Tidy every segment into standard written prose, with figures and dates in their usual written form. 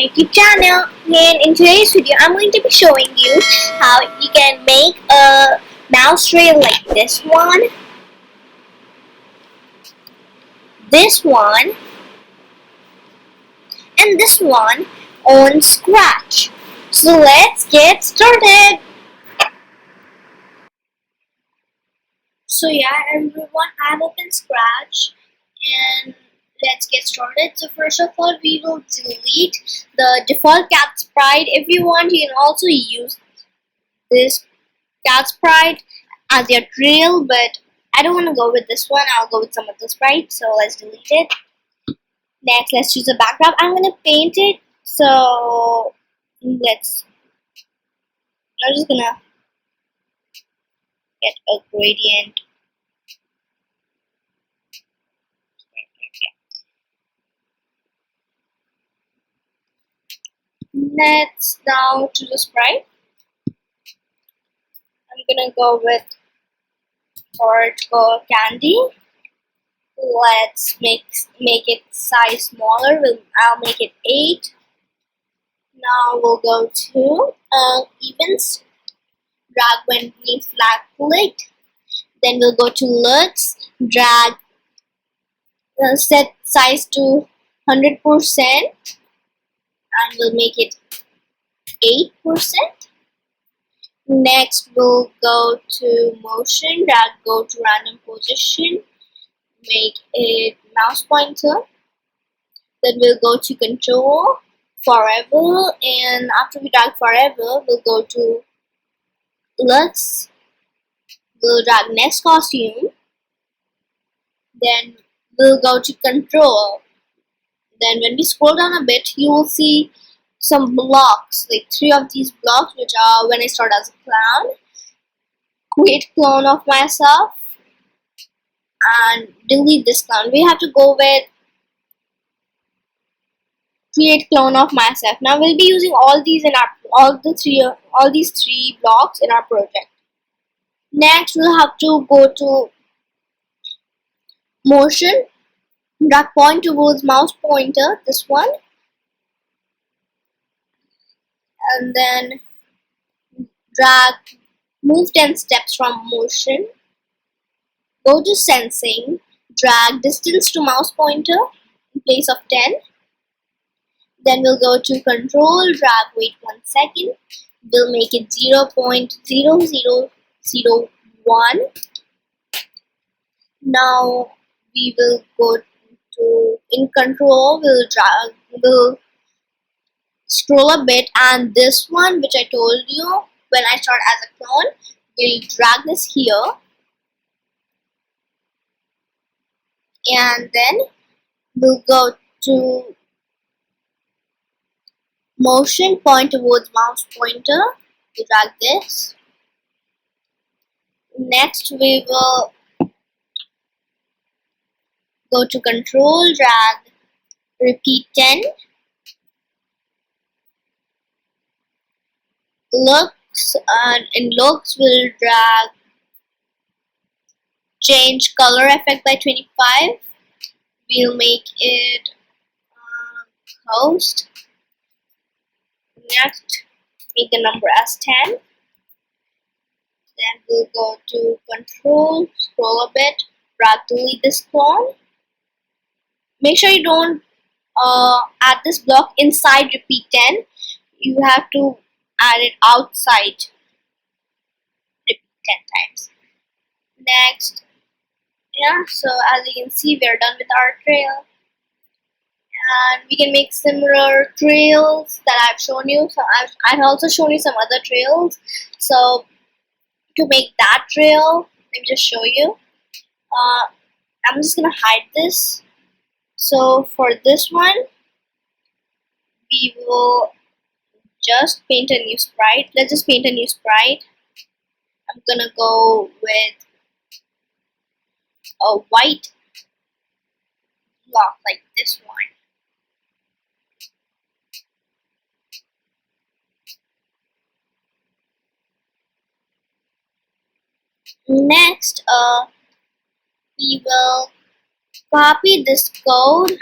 my YouTube channel. And in today's video I'm going to be showing you how you can make a mouse trail like this one, and this one on Scratch. So let's get started. So yeah everyone, I've opened Scratch and let's get started. So first of all, we will delete the default cat sprite. If you want, you can also use this cat sprite as your trail, but I don't want to go with this one. I'll go with some other sprite. So let's delete it. Next, let's choose a background. I'm gonna paint it. So I'm just gonna get a gradient. Let's now choose a sprite. I'm gonna go with Hardcore Candy. Let's make it size smaller. I'll make it 8. Now we'll go to events, drag when green flag clicked. Then we'll go to looks, drag set size to 100%, and we'll make it 8%. Next we'll go to motion, drag go to random position, make it mouse pointer. Then we'll go to control forever, and after we drag forever we'll go to looks, we'll drag next costume, then we'll go to control. Then when we scroll down a bit, you will see some blocks, like 3 of these blocks, which are when I start as a clown, create clone of myself, and delete this clown. We have to go with create clone of myself. Now we'll be using all these in all these 3 blocks in our project. Next we'll have to go to motion, drag point towards mouse pointer, this one, and then move 10 steps from motion, go to sensing, drag distance to mouse pointer in place of 10. Then we'll go to control, drag wait 1 second, we'll make it 0.0001. Now we will go to in control, we'll scroll a bit, and this one which I told you when I start as a clone, we'll drag this here, and then we'll go to motion, point towards mouse pointer, we drag this. Next we will go to control, drag repeat 10, looks, and in looks we'll drag change color effect by 25, we'll make it host. Next, make the number as 10. Then we'll go to control, scroll a bit, drag delete this clone. Make sure you don't add this block inside repeat 10. You have to add it outside repeat 10 times. Next, yeah, so as you can see, we are done with our trail. And we can make similar trails that I've shown you. So I've also shown you some other trails. So to make that trail, let me just show you. I'm just gonna hide this. So for this one, we will just paint a new sprite. Let's just paint a new sprite. I'm gonna go with a white block like this one. Next, we will copy this code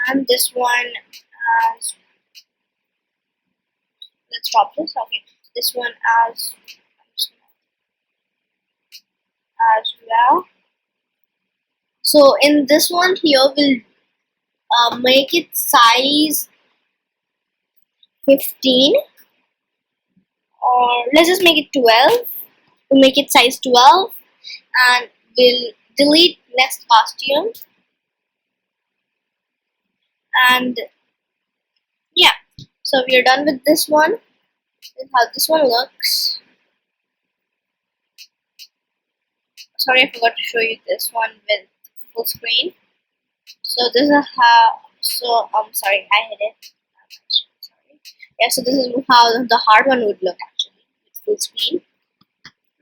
and this one as, let's drop this. Okay, this one as well. So in this one here, we'll make it size 15, or let's just make it 12. We'll make it size 12, and we'll delete next costume. And yeah, so we are done with this one. This is how this one looks. Sorry, I forgot to show you this one with full screen. So this is how. So sorry, I hit it. Sorry. Yeah, so this is how the hard one would look actually with full screen.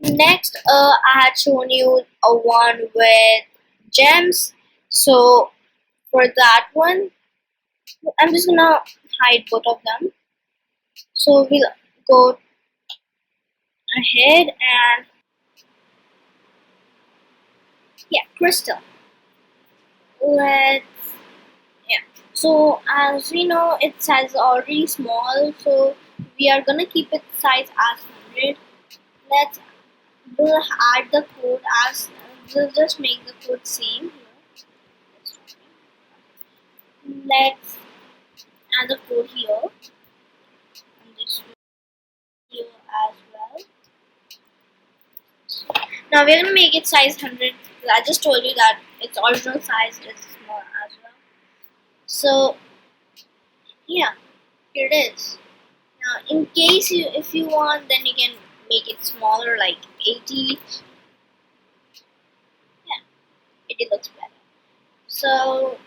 Next, I had shown you a one with gems. So for that one, I'm just gonna hide both of them. So we'll go ahead and yeah, crystal. Let's yeah. So as we know, its size is already small, so we are gonna keep its size as 100. Let's we'll add the code as we'll just make the code same here. Let's add the code here and this here as well. Now we're gonna make it size 100. I just told you that its original size is small as well. So yeah, here it is. Now in case if you want, then you can make it smaller, like 80. Yeah, 80 looks better. So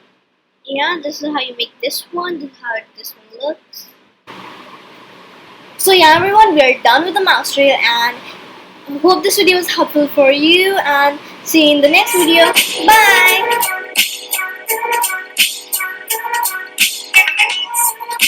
yeah, this is how you make this one. This is how this one looks. So yeah, everyone, we are done with the mouse trail, and hope this video was helpful for you, and see you in the next video. Bye.